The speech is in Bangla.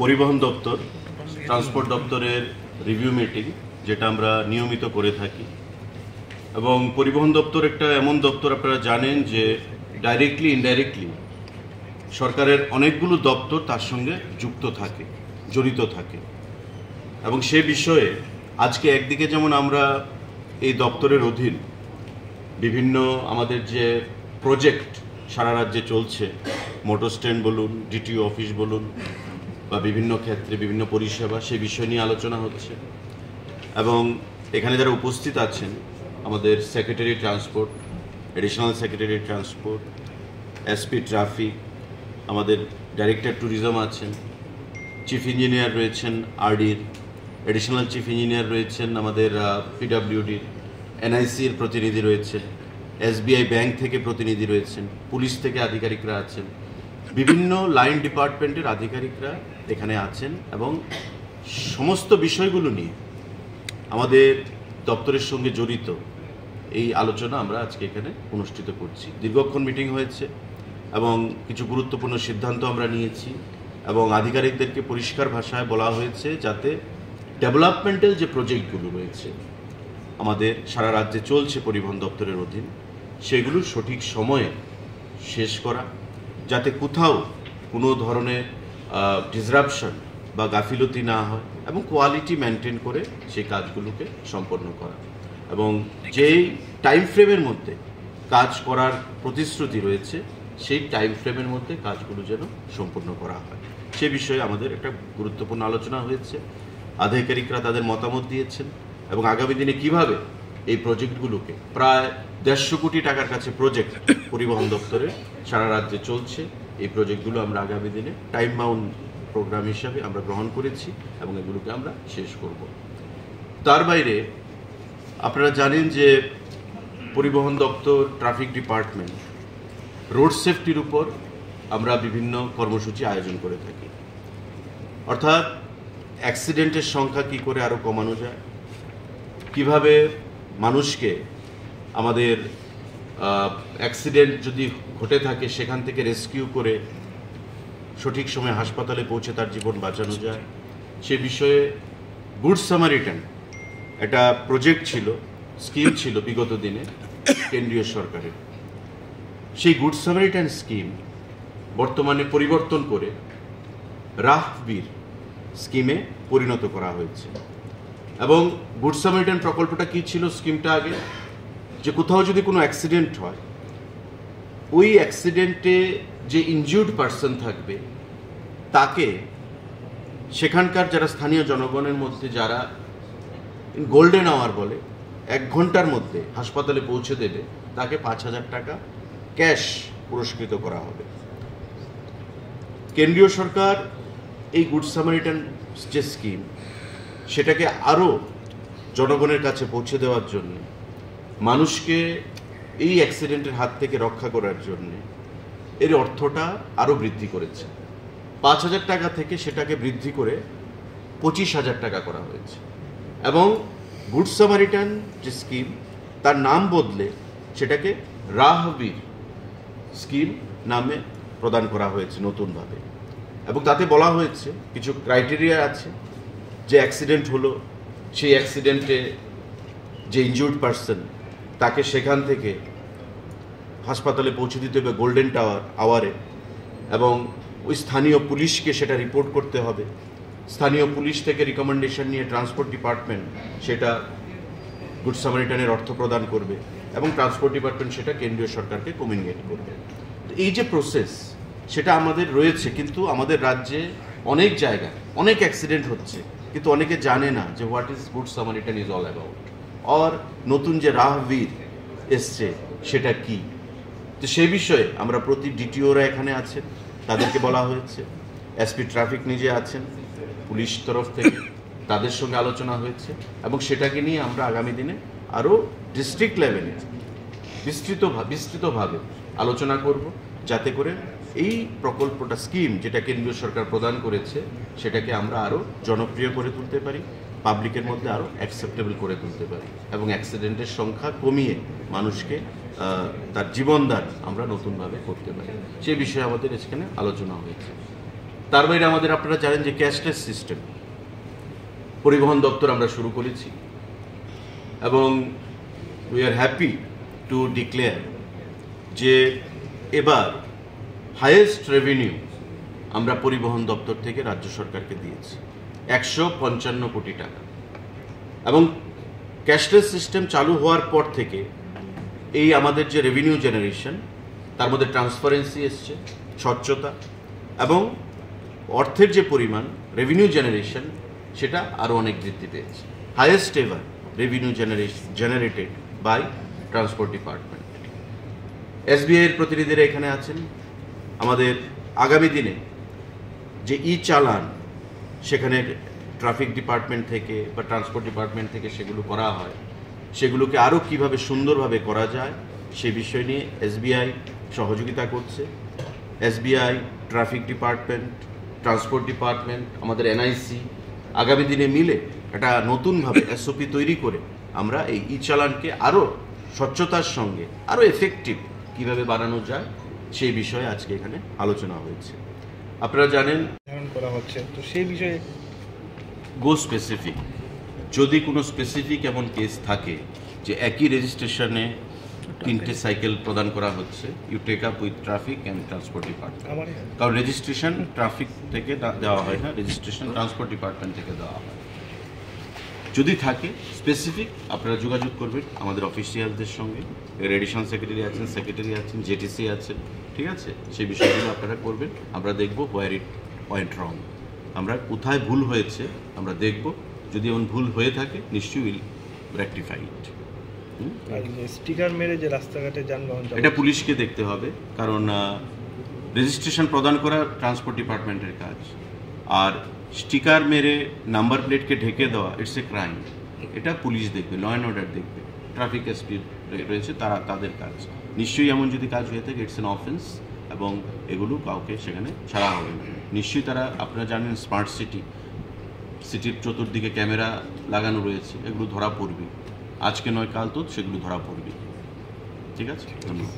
পরিবহন দপ্তর ট্রান্সপোর্ট দপ্তরের রিভিউ মিটিং যেটা আমরা নিয়মিত করে থাকি এবং পরিবহন দপ্তর একটা এমন দপ্তর আপনারা জানেন যে ডাইরেক্টলি ইনডাইরেক্টলি সরকারের অনেকগুলো দপ্তর তার সঙ্গে যুক্ত থাকে, জড়িত থাকে এবং সে বিষয়ে আজকে একদিকে যেমন আমরা এই দপ্তরের অধীন বিভিন্ন আমাদের যে প্রজেক্ট সারা রাজ্যে চলছে, মোটর স্ট্যান্ড বলুন, ডিটিও অফিস বলুন বা বিভিন্ন ক্ষেত্রে বিভিন্ন পরিষেবা, সে বিষয় নিয়ে আলোচনা হচ্ছে এবং এখানে যারা উপস্থিত আছেন আমাদের secretary transport, additional secretary transport, SP traffic, আমাদের ডাইরেক্টর ট্যুরিজম আছেন, চিফ ইঞ্জিনিয়ার রয়েছেন আরডির, এডিশনাল চিফ ইঞ্জিনিয়ার রয়েছেন আমাদের পিডব্লিউডির, এনআইসির প্রতিনিধি রয়েছেন, এসবিআই ব্যাংক থেকে প্রতিনিধি রয়েছেন, পুলিশ থেকে আধিকারিকরা আছেন, বিভিন্ন লাইন ডিপার্টমেন্টের আধিকারিকরা এখানে আছেন এবং সমস্ত বিষয়গুলো নিয়ে আমাদের দপ্তরের সঙ্গে জড়িত এই আলোচনা আমরা আজকে এখানে অনুষ্ঠিত করছি। দীর্ঘক্ষণ মিটিং হয়েছে এবং কিছু গুরুত্বপূর্ণ সিদ্ধান্ত আমরা নিয়েছি এবং আধিকারিকদেরকে পরিষ্কার ভাষায় বলা হয়েছে যাতে ডেভেলপমেন্টাল যে প্রজেক্টগুলো রয়েছে আমাদের সারা রাজ্যে চলছে পরিবহন দপ্তরের অধীন, সেগুলো সঠিক সময়ে শেষ করা, যাতে কোথাও কোনো ধরনের ডিসরাপশন বা গাফিলতি না হয় এবং কোয়ালিটি মেনটেন করে সেই কাজগুলোকে সম্পন্ন করা এবং যেই টাইম ফ্রেমের মধ্যে কাজ করার প্রতিশ্রুতি রয়েছে সেই টাইম ফ্রেমের মধ্যে কাজগুলো যেন সম্পূর্ণ করা হয়, সে বিষয়ে আমাদের একটা গুরুত্বপূর্ণ আলোচনা হয়েছে। আধিকারিকরা তাদের মতামত দিয়েছেন এবং আগামী দিনে কিভাবে এই প্রজেক্টগুলোকে, প্রায় 150 কোটি টাকার কাছে প্রজেক্ট পরিবহন দপ্তরে সারা রাজ্যে চলছে, এই প্রজেক্টগুলো আমরা আগামী দিনে টাইম বাউন্ড প্রোগ্রাম হিসাবে আমরা গ্রহণ করেছি এবং এগুলোকে আমরা শেষ করব। তার বাইরে আপনারা জানেন যে পরিবহন দপ্তর, ট্রাফিক ডিপার্টমেন্ট রোড সেফটির উপর আমরা বিভিন্ন কর্মসূচি আয়োজন করে থাকি, অর্থাৎ অ্যাক্সিডেন্টের সংখ্যা কী করে আরও কমানো যায়, কিভাবে মানুষকে আমাদের অ্যাক্সিডেন্ট যদি ঘটে থাকে সেখান থেকে রেস্কিউ করে সঠিক সময়ে হাসপাতালে পৌঁছে তার জীবন বাঁচানো যায়, সে বিষয়ে গুড সামারিটান একটা প্রজেক্ট ছিল, স্কিম ছিল বিগত দিনে কেন্দ্রীয় সরকারের। সেই গুড সামারিটান স্কিম বর্তমানে পরিবর্তন করে রাহবীর স্কিমে পরিণত করা হয়েছে এবং গুড সামারিটান প্রকল্পটা কী ছিল, স্কিমটা আগে যে কোথাও যদি কোনো অ্যাক্সিডেন্ট হয়, ওই অ্যাক্সিডেন্টে যে ইনজিউর্ড পার্সন থাকবে তাকে সেখানকার যারা স্থানীয় জনগণের মধ্যে যারা গোল্ডেন আওয়ার বলে 1 ঘন্টার মধ্যে হাসপাতালে পৌঁছে দেবে তাকে 5,000 টাকা ক্যাশ পুরস্কৃত করা হবে। কেন্দ্রীয় সরকার এই গুড সামারিটান যে স্কিম সেটাকে আরও জনগণের কাছে পৌঁছে দেওয়ার জন্য, মানুষকে এই অ্যাক্সিডেন্টের হাত থেকে রক্ষা করার জন্য এর অর্থটা আরও বৃদ্ধি করেছে। 5,000 টাকা থেকে সেটাকে বৃদ্ধি করে 25,000 টাকা করা হয়েছে এবং গুড সামারিটান যে স্কিম তার নাম বদলে সেটাকে রাহবীর স্কিম নামে প্রদান করা হয়েছে নতুনভাবে এবং তাতে বলা হয়েছে কিছু ক্রাইটেরিয়া আছে, যে অ্যাক্সিডেন্ট হলো সেই অ্যাক্সিডেন্টে যে ইনজিউর্ড পার্সন তাকে সেখান থেকে হাসপাতালে পৌঁছে দিতে হবে গোল্ডেন আওয়ারে এবং ওই স্থানীয় পুলিশকে সেটা রিপোর্ট করতে হবে। স্থানীয় পুলিশ থেকে রিকমেন্ডেশন নিয়ে ট্রান্সপোর্ট ডিপার্টমেন্ট সেটা গুড সামারিটানের অর্থ প্রদান করবে এবং ট্রান্সপোর্ট ডিপার্টমেন্ট সেটা কেন্দ্রীয় সরকারকে কমিউনিকেট করবে। এই যে প্রসেস সেটা আমাদের রয়েছে, কিন্তু আমাদের রাজ্যে অনেক জায়গায় অনেক অ্যাক্সিডেন্ট হচ্ছে কিন্তু অনেকে জানে না যে what is good Samaritan is all about, আর নতুন যে রাহবীর এসছে সেটা কি। তো সেই বিষয়ে আমরা প্রতি ডিটিওরা এখানে আছেন, তাদেরকে বলা হয়েছে, এসপি ট্রাফিক নিজে আছেন, পুলিশ তরফ থেকে তাদের সঙ্গে আলোচনা হয়েছে এবং সেটাকে নিয়ে আমরা আগামী দিনে আরও ডিস্ট্রিক্ট লেভেলে বিস্তৃতভাবে আলোচনা করব, যাতে করে এই প্রকল্পটা, স্কিম যেটা কেন্দ্রীয় সরকার প্রদান করেছে সেটাকে আমরা আরও জনপ্রিয় করে তুলতে পারি, পাবলিকের মধ্যে আরও অ্যাকসেপ্টেবল করে তুলতে পারি এবং অ্যাক্সিডেন্টের সংখ্যা কমিয়ে মানুষকে তার জীবনদান আমরা নতুনভাবে করতে পারি, সে বিষয়ে আমাদের এখানে আলোচনা হয়েছে। তার বাইরে আমাদের আপনারা জানেন যে ক্যাশলেস সিস্টেম পরিবহন দপ্তর আমরা শুরু করেছি এবং we are happy to declare যে এবার হাইয়েস্ট রেভিনিউ আমরা পরিবহন দপ্তর থেকে রাজ্য সরকারকে দিয়েছি 155 কোটি টাকা। এবং ক্যাশলেস সিস্টেম চালু হওয়ার পর থেকে এই আমাদের যে রেভিনিউ জেনারেশন তার মধ্যে ট্রান্সপারেন্সি এসছে, স্বচ্ছতা এবং অর্থের যে পরিমাণ রেভিনিউ জেনারেশন সেটা আরও অনেক বৃদ্ধি পেয়েছে। Highest ever revenue generated by transport department. SBI এর প্রতিনিধিরা এখানে আছেন। আমাদের আগামী দিনে যে ই চালান সেখানে ট্রাফিক ডিপার্টমেন্ট থেকে বা ট্রান্সপোর্ট ডিপার্টমেন্ট থেকে সেগুলো করা হয়, সেগুলোকে আরও কীভাবে সুন্দরভাবে করা যায় সে বিষয় নিয়ে এসবিআই সহযোগিতা করছে। SBI, traffic department, transport department, আমাদের এনআইসি আগামী দিনে মিলে একটা নতুনভাবে এসওপি তৈরি করে আমরা এই ই চালানকে আরও স্বচ্ছতার সঙ্গে আরও এফেক্টিভ কীভাবে বানানো যায় সেই বিষয়ে আজকে এখানে আলোচনা হয়েছে। আপনারা জানেন করা হচ্ছে, তো সেই বিষয়ে গো স্পেসিফিক। যদি কোনো স্পেসিফিক এমন কেস থাকে যে একই রেজিস্ট্রেশনে 3টে সাইকেল প্রদান করা হচ্ছে, you take up with traffic and transport department. কারণ রেজিস্ট্রেশন ট্রাফিক থেকে দেওয়া হয় না, রেজিস্ট্রেশন ট্রান্সপোর্ট ডিপার্টমেন্ট থেকে দেওয়া হয়। যদি থাকে স্পেসিফিক আপনারা যোগাযোগ করবেন আমাদের অফিসিয়ালদের সঙ্গে, এডিশনাল সেক্রেটারি আছেন, জেটিসি আছেন, ঠিক আছে? সেই বিষয়গুলো আপনারা করবেন। আমরা দেখব হোয়ার ইট ওয়েন্ট রং, আমরা কোথায় ভুল হয়েছে আমরা দেখব। যদি এমন ভুল হয়ে থাকে নিশ্চয়ই উইল রেকটিফাই ইট। স্টিকার মেরে যে রাস্তাঘাটে যানবাহন, এটা পুলিশকে দেখতে হবে, কারণ রেজিস্ট্রেশন প্রদান করা ট্রান্সপোর্ট ডিপার্টমেন্টের কাজ, আর স্টিকার মেরে নাম্বার প্লেটকে ঢেকে দেওয়া ইটস এ ক্রাইম। এটা পুলিশ দেখবে, ল অ্যান্ড অর্ডার দেখবে, ট্রাফিক এসপি রয়েছে তাদের কাজ। নিশ্চয়ই এমন যদি কাজ হয়ে থাকে ইটস অ্যান অফেন্স এবং এগুলো কাউকে সেখানে ছাড়া হবে না। নিশ্চয়ই তারা, আপনারা জানেন স্মার্ট সিটির চতুর্দিকে ক্যামেরা লাগানো রয়েছে, এগুলো ধরা পড়বে। আজকে নয় কাল তো সেগুলো ধরা পড়বে। ঠিক আছে, ধন্যবাদ।